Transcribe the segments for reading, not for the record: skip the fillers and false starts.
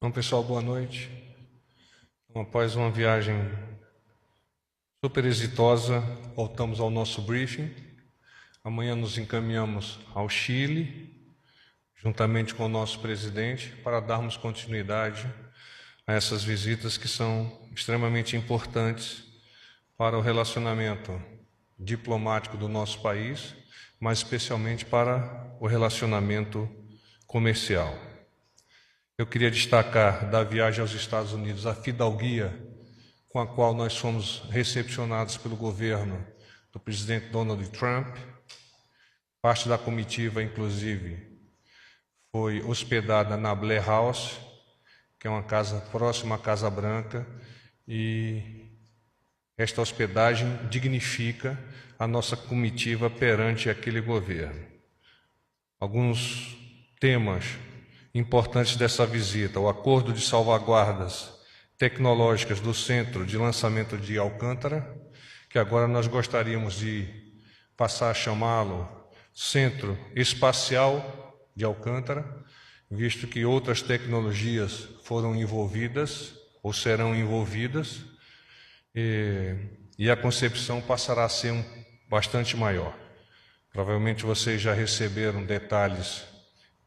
Bom, pessoal, boa noite. Após uma viagem super exitosa, voltamos ao nosso briefing. Amanhã nos encaminhamos ao Chile, juntamente com o nosso presidente, para darmos continuidade a essas visitas que são extremamente importantes para o relacionamento diplomático do nosso país, mas especialmente para o relacionamento comercial. Eu queria destacar da viagem aos Estados Unidos a fidalguia com a qual nós fomos recepcionados pelo governo do presidente Donald Trump. Parte da comitiva, inclusive, foi hospedada na Blair House, que é uma casa próxima à Casa Branca, e esta hospedagem dignifica a nossa comitiva perante aquele governo. Alguns temas importantes dessa visita: o acordo de salvaguardas tecnológicas do Centro de Lançamento de Alcântara, que agora nós gostaríamos de passar a chamá-lo Centro Espacial de Alcântara, visto que outras tecnologias foram envolvidas ou serão envolvidas, e a concepção passará a ser bastante maior. Provavelmente vocês já receberam detalhes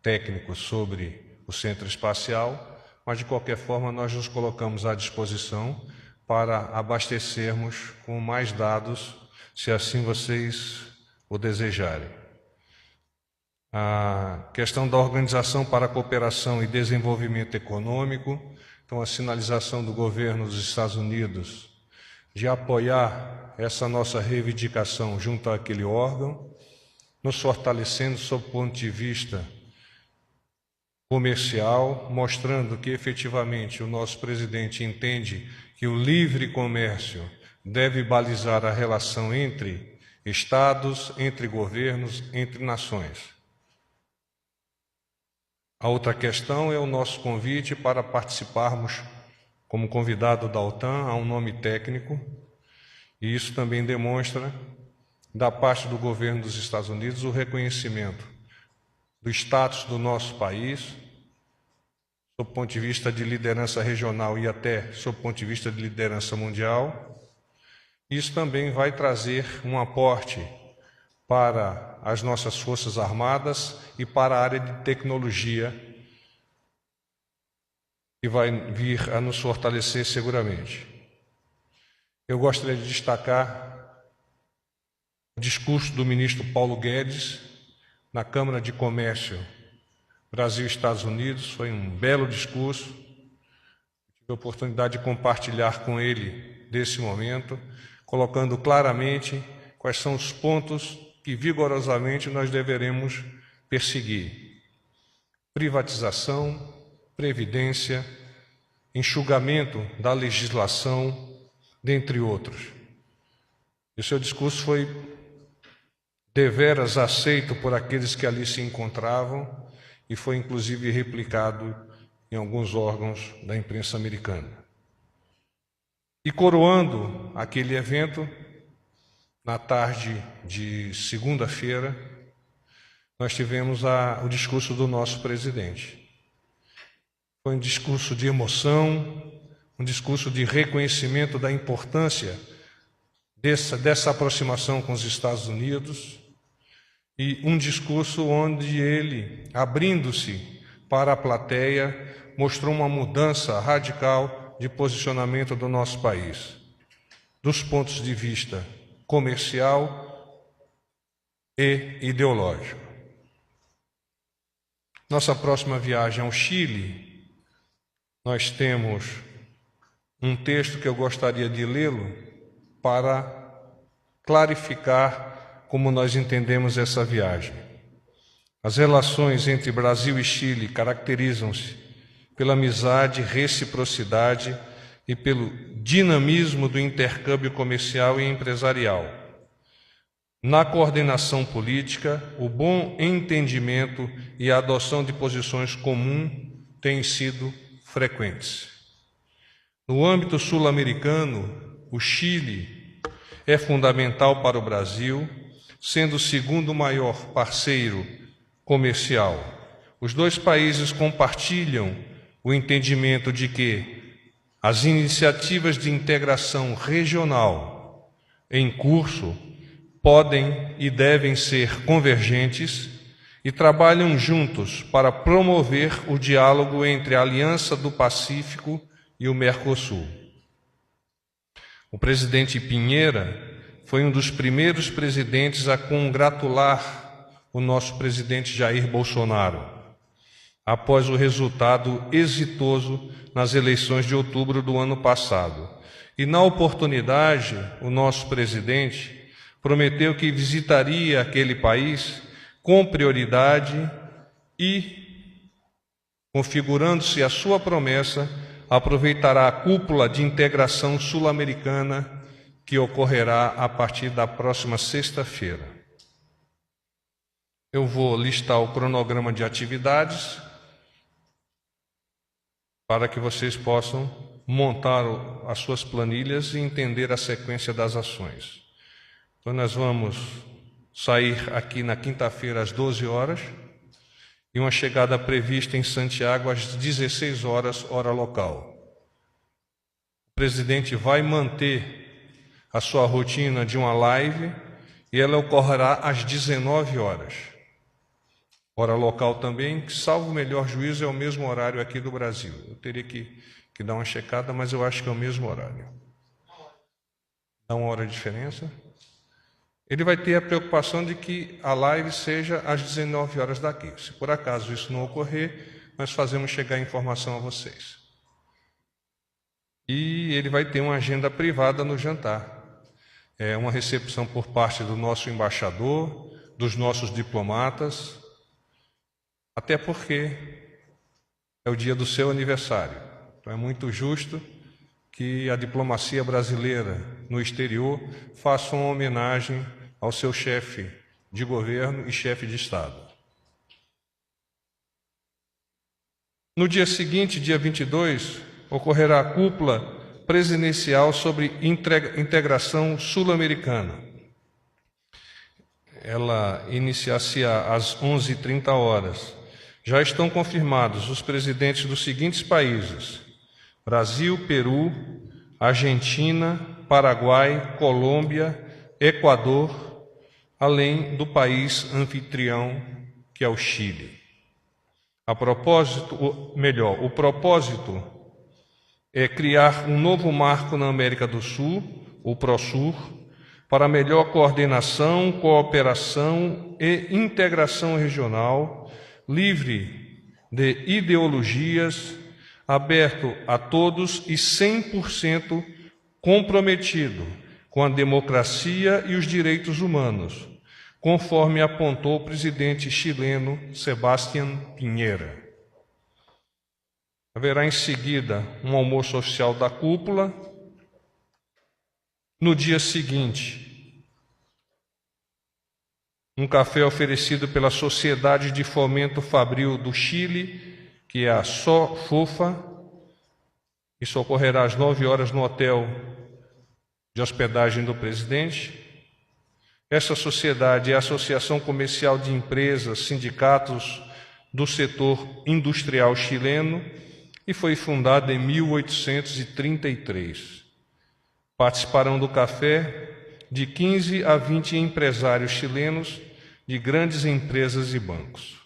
técnicos sobre o centro espacial, mas de qualquer forma nós nos colocamos à disposição para abastecermos com mais dados, se assim vocês o desejarem. A questão da Organização para a Cooperação e Desenvolvimento Econômico, então a sinalização do governo dos Estados Unidos de apoiar essa nossa reivindicação junto àquele órgão, nos fortalecendo sob o ponto de vista comercial, mostrando que efetivamente o nosso presidente entende que o livre comércio deve balizar a relação entre estados, entre governos, entre nações. A outra questão é o nosso convite para participarmos como convidado da OTAN a um nome técnico, e isso também demonstra, da parte do governo dos Estados Unidos, o reconhecimento do status do nosso país, sob o ponto de vista de liderança regional e até sob o ponto de vista de liderança mundial. Isso também vai trazer um aporte para as nossas Forças Armadas e para a área de tecnologia, que vai vir a nos fortalecer seguramente. Eu gostaria de destacar o discurso do ministro Paulo Guedes na Câmara de Comércio Brasil e Estados Unidos. Foi um belo discurso. Tive a oportunidade de compartilhar com ele desse momento, colocando claramente quais são os pontos que vigorosamente nós deveremos perseguir: privatização, previdência, enxugamento da legislação, dentre outros. E o seu discurso foi deveras aceito por aqueles que ali se encontravam e foi inclusive replicado em alguns órgãos da imprensa americana. E coroando aquele evento, na tarde de segunda-feira, nós tivemos o discurso do nosso presidente. Foi um discurso de emoção, um discurso de reconhecimento da importância dessa aproximação com os Estados Unidos, e um discurso onde ele, abrindo-se para a plateia, mostrou uma mudança radical de posicionamento do nosso país, dos pontos de vista comercial e ideológico. Nossa próxima viagem ao Chile, nós temos um texto que eu gostaria de lê-lo para clarificar como nós entendemos essa viagem. As relações entre Brasil e Chile caracterizam-se pela amizade, reciprocidade e pelo dinamismo do intercâmbio comercial e empresarial. Na coordenação política, o bom entendimento e a adoção de posições comuns têm sido frequentes. No âmbito sul-americano, o Chile é fundamental para o Brasil, sendo o segundo maior parceiro comercial. Os dois países compartilham o entendimento de que as iniciativas de integração regional em curso podem e devem ser convergentes e trabalham juntos para promover o diálogo entre a Aliança do Pacífico e o Mercosul. O presidente Piñera foi um dos primeiros presidentes a congratular o nosso presidente Jair Bolsonaro, após o resultado exitoso nas eleições de outubro do ano passado. E, na oportunidade, o nosso presidente prometeu que visitaria aquele país com prioridade e, configurando-se a sua promessa, aproveitará a cúpula de integração sul-americana que ocorrerá a partir da próxima sexta-feira. Eu vou listar o cronograma de atividades para que vocês possam montar as suas planilhas e entender a sequência das ações. Então, nós vamos sair aqui na quinta-feira às 12 horas e uma chegada prevista em Santiago às 16 horas, hora local. O presidente vai manter a sua rotina de uma live e ela ocorrerá às 19 horas. Hora local também, que, salvo o melhor juízo, é o mesmo horário aqui do Brasil. Eu teria que dar uma checada, mas eu acho que é o mesmo horário. Dá uma hora de diferença. Ele vai ter a preocupação de que a live seja às 19 horas daqui. Se por acaso isso não ocorrer, nós fazemos chegar a informação a vocês. E ele vai ter uma agenda privada no jantar. É uma recepção por parte do nosso embaixador, dos nossos diplomatas, até porque é o dia do seu aniversário. Então é muito justo que a diplomacia brasileira no exterior faça uma homenagem ao seu chefe de governo e chefe de Estado. No dia seguinte, dia 22, ocorrerá a cúpula presidencial sobre integração sul-americana. Ela iniciar-se-á às 11h30. Já estão confirmados os presidentes dos seguintes países: Brasil, Peru, Argentina, Paraguai, Colômbia, Equador, além do país anfitrião, que é o Chile. O propósito é criar um novo marco na América do Sul, o PROSUR, para melhor coordenação, cooperação e integração regional, livre de ideologias, aberto a todos e 100% comprometido com a democracia e os direitos humanos, conforme apontou o presidente chileno Sebastián Piñera. Haverá em seguida um almoço oficial da cúpula. No dia seguinte, um café oferecido pela Sociedade de Fomento Fabril do Chile, que é a SOFOFA. Isso ocorrerá às 9 horas no hotel de hospedagem do presidente. Essa sociedade é a Associação Comercial de Empresas, Sindicatos do Setor Industrial Chileno e foi fundada em 1833. Participarão do café de 15 a 20 empresários chilenos de grandes empresas e bancos.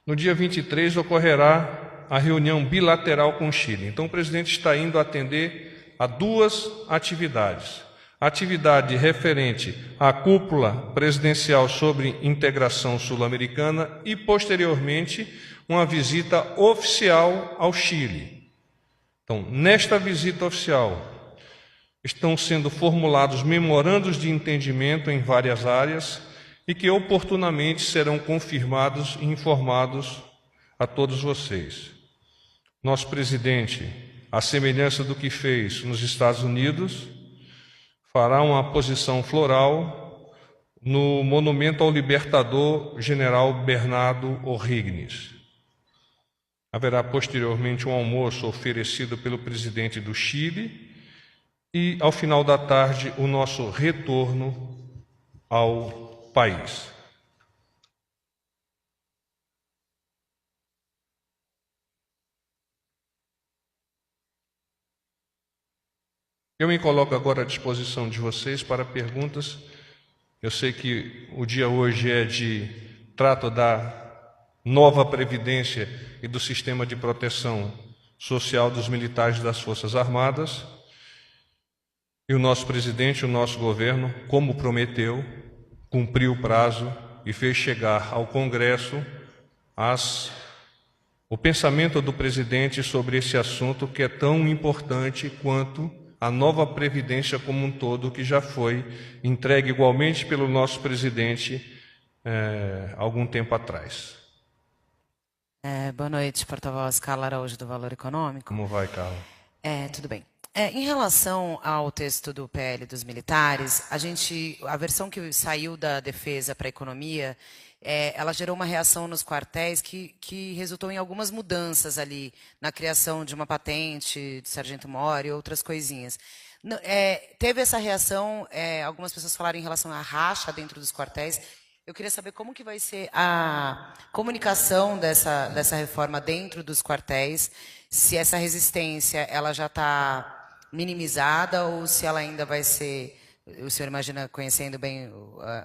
No dia 23 ocorrerá a reunião bilateral com o Chile. Então o presidente está indo atender a duas atividades. A atividade referente à cúpula presidencial sobre integração sul-americana e, posteriormente, uma visita oficial ao Chile. Então, nesta visita oficial, estão sendo formulados memorandos de entendimento em várias áreas e que oportunamente serão confirmados e informados a todos vocês. Nosso presidente, à semelhança do que fez nos Estados Unidos, fará uma posição floral no monumento ao libertador general Bernardo O'Higgins. Haverá posteriormente um almoço oferecido pelo presidente do Chile e, ao final da tarde, o nosso retorno ao país. Eu me coloco agora à disposição de vocês para perguntas. Eu sei que o dia hoje trata da nova Previdência e do sistema de proteção social dos militares das Forças Armadas. E o nosso presidente, o nosso governo, como prometeu, cumpriu o prazo e fez chegar ao Congresso o pensamento do presidente sobre esse assunto que é tão importante quanto a nova Previdência como um todo, que já foi entregue igualmente pelo nosso presidente algum tempo atrás. Boa noite, porta-voz Carla Araújo, do Valor Econômico. Como vai, Carla? Tudo bem. Em relação ao texto do PL dos militares, a versão que saiu da defesa para a economia, ela gerou uma reação nos quartéis que resultou em algumas mudanças ali, na criação de uma patente de sargento-mor e outras coisinhas. Teve essa reação, algumas pessoas falaram em relação à racha dentro dos quartéis. Eu queria saber como que vai ser a comunicação dessa reforma dentro dos quartéis, se essa resistência ela já está minimizada ou se ela ainda vai ser, o senhor imagina, conhecendo bem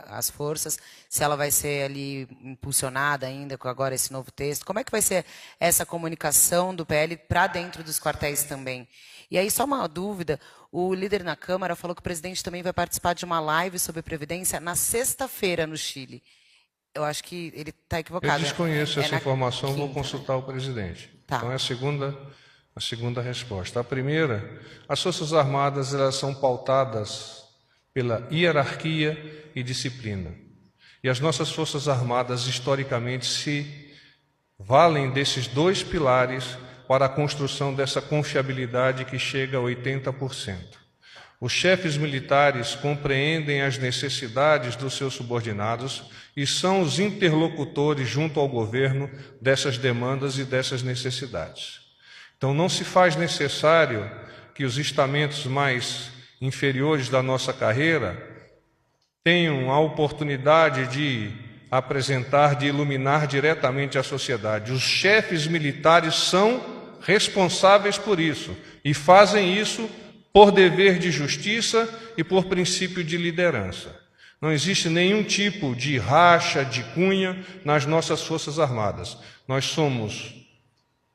as forças, se ela vai ser ali impulsionada ainda com agora esse novo texto. Como é que vai ser essa comunicação do PL para dentro dos quartéis também? E aí, só uma dúvida, o líder na Câmara falou que o presidente também vai participar de uma live sobre Previdência na sexta-feira no Chile. Eu acho que ele está equivocado. Eu desconheço essa informação, quinta, vou consultar o presidente. Tá. Então é a segunda resposta. A primeira, as Forças Armadas elas são pautadas pela hierarquia e disciplina. E as nossas Forças Armadas, historicamente, se valem desses dois pilares para a construção dessa confiabilidade que chega a 80%. Os chefes militares compreendem as necessidades dos seus subordinados e são os interlocutores junto ao governo dessas demandas e dessas necessidades. Então, não se faz necessário que os estamentos mais inferiores da nossa carreira tenham a oportunidade de apresentar, de iluminar diretamente a sociedade. Os chefes militares são responsáveis por isso e fazem isso por dever de justiça e por princípio de liderança. Não existe nenhum tipo de racha, de cunha nas nossas Forças Armadas. Nós somos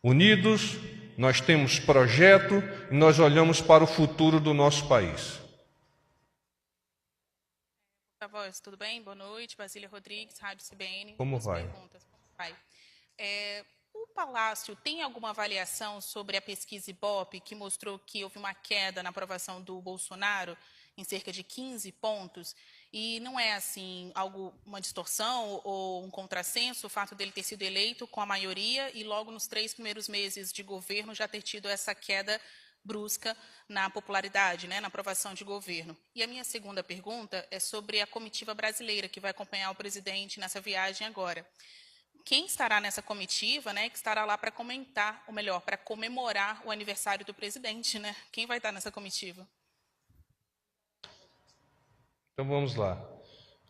unidos, nós temos projeto e nós olhamos para o futuro do nosso país. Porta-voz, tudo bem? Boa noite. Basília Rodrigues, Rádio CBN. Como vai? Como vai? O Palácio tem alguma avaliação sobre a pesquisa Ibope que mostrou que houve uma queda na aprovação do Bolsonaro em cerca de 15 pontos? E não é assim uma distorção ou um contrassenso o fato dele ter sido eleito com a maioria e logo nos 3 primeiros meses de governo já ter tido essa queda brusca na popularidade, na aprovação de governo. E a minha segunda pergunta é sobre a comitiva brasileira que vai acompanhar o presidente nessa viagem agora. Quem estará nessa comitiva, que estará lá para comentar, ou melhor, para comemorar o aniversário do presidente, Quem vai estar nessa comitiva? Então vamos lá.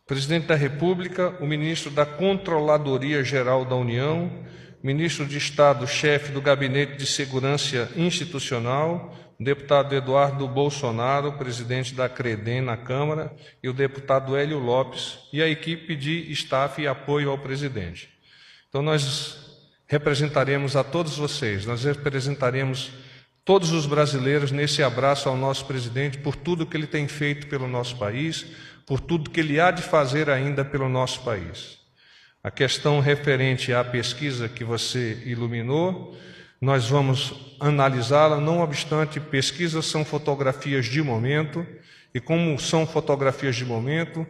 O presidente da República, o ministro da Controladoria Geral da União, ministro de Estado, chefe do Gabinete de Segurança Institucional, o deputado Eduardo Bolsonaro, presidente da CREDEM na Câmara, e o deputado Hélio Lopes, e a equipe de staff e apoio ao presidente. Então, nós representaremos a todos vocês, nós representaremos todos os brasileiros nesse abraço ao nosso presidente por tudo que ele tem feito pelo nosso país, por tudo que ele há de fazer ainda pelo nosso país. A questão referente à pesquisa que você iluminou, nós vamos analisá-la, não obstante, pesquisas são fotografias de momento, e como são fotografias de momento,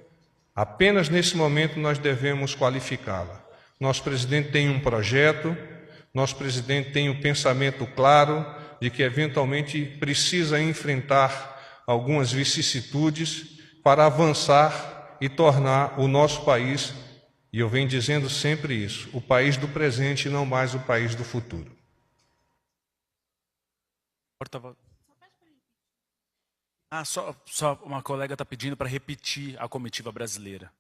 apenas nesse momento nós devemos qualificá-la. Nosso presidente tem um projeto, nosso presidente tem um pensamento claro de que eventualmente precisa enfrentar algumas vicissitudes para avançar e tornar o nosso país, e eu venho dizendo sempre isso, o país do presente e não mais o país do futuro. Porta-voz. Só uma colega está pedindo para repetir a comitiva brasileira.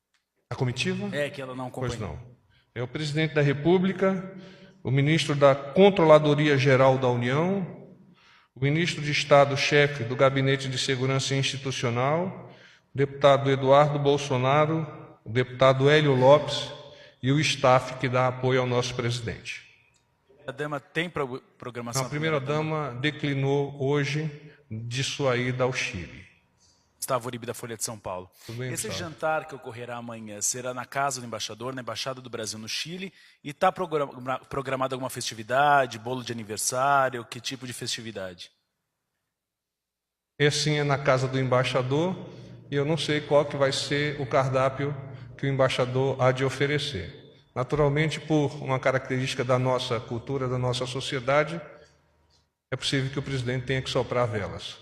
A comitiva? Que ela não acompanhou. Pois não. É o presidente da República, o ministro da Controladoria Geral da União, o ministro de Estado-chefe do Gabinete de Segurança Institucional, o deputado Eduardo Bolsonaro, o deputado Hélio Lopes e o staff que dá apoio ao nosso presidente. A dama tem programação? A primeira-dama declinou hoje de sua ida ao Chile. Gustavo Uribe, da Folha de São Paulo. Bem, esse Gustavo. jantar que ocorrerá amanhã será na casa do embaixador, na Embaixada do Brasil no Chile, e está programada alguma festividade, bolo de aniversário, que tipo de festividade? Sim, é na casa do embaixador, e eu não sei qual que vai ser o cardápio que o embaixador há de oferecer. Naturalmente, por uma característica da nossa cultura, da nossa sociedade, é possível que o presidente tenha que soprar velas.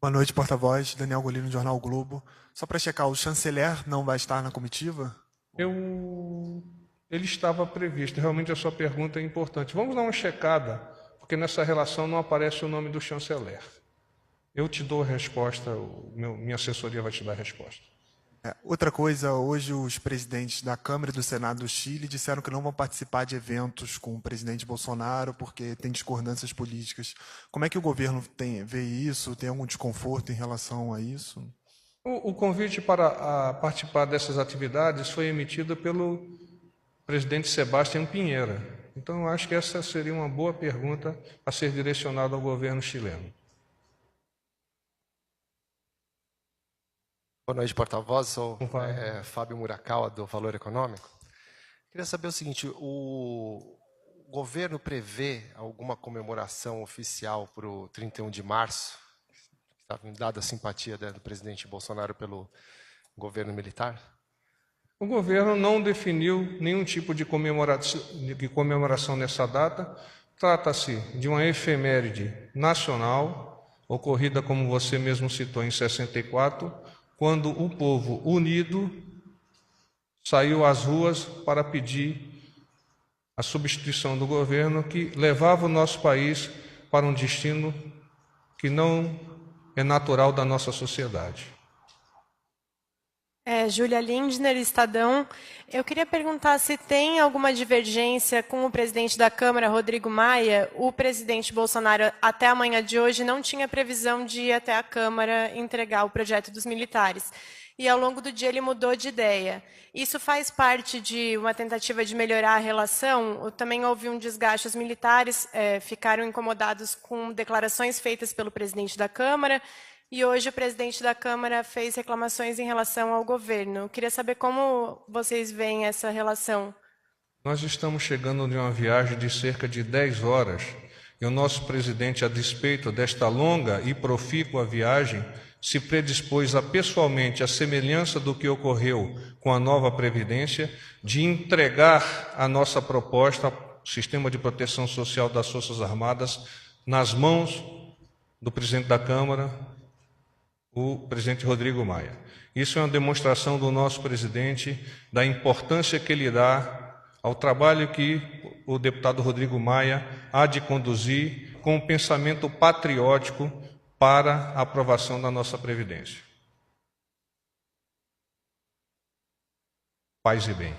Boa noite, porta-voz. Daniel Golino, Jornal o Globo. Só para checar, o chanceler não vai estar na comitiva? Ele estava previsto. Realmente a sua pergunta é importante. Vamos dar uma checada, porque nessa relação não aparece o nome do chanceler. Eu te dou a resposta, minha assessoria vai te dar a resposta. Outra coisa, hoje os presidentes da Câmara e do Senado do Chile disseram que não vão participar de eventos com o presidente Bolsonaro porque tem discordâncias políticas. Como é que o governo vê isso? Tem algum desconforto em relação a isso? O convite para participar dessas atividades foi emitido pelo presidente Sebastián Pinheira. Então, eu acho que essa seria uma boa pergunta a ser direcionada ao governo chileno. Boa noite, porta-voz. Sou Fábio Murakawa, do Valor Econômico. Queria saber o seguinte, o governo prevê alguma comemoração oficial para o 31 de março, dada a simpatia do presidente Bolsonaro pelo governo militar? O governo não definiu nenhum tipo de comemoração nessa data. Trata-se de uma efeméride nacional, ocorrida, como você mesmo citou, em 64, quando o povo unido saiu às ruas para pedir a substituição do governo que levava o nosso país para um destino que não é natural da nossa sociedade. Júlia Lindner, Estadão. Eu queria perguntar se tem alguma divergência com o presidente da Câmara, Rodrigo Maia. O presidente Bolsonaro, até a manhã de hoje, não tinha previsão de ir até a Câmara entregar o projeto dos militares. E, ao longo do dia, ele mudou de ideia. Isso faz parte de uma tentativa de melhorar a relação? Também houve um desgaste. Os militares ficaram incomodados com declarações feitas pelo presidente da Câmara. E hoje o presidente da Câmara fez reclamações em relação ao governo. Eu queria saber como vocês veem essa relação. Nós estamos chegando de uma viagem de cerca de 10 horas e o nosso presidente, a despeito desta longa e profícua viagem, se predispôs a pessoalmente, à semelhança do que ocorreu com a nova Previdência, de entregar a nossa proposta, o Sistema de Proteção Social das Forças Armadas, nas mãos do presidente da Câmara, o presidente Rodrigo Maia. Isso é uma demonstração do nosso presidente, da importância que ele dá ao trabalho que o deputado Rodrigo Maia há de conduzir com um pensamento patriótico para a aprovação da nossa Previdência. Paz e bem.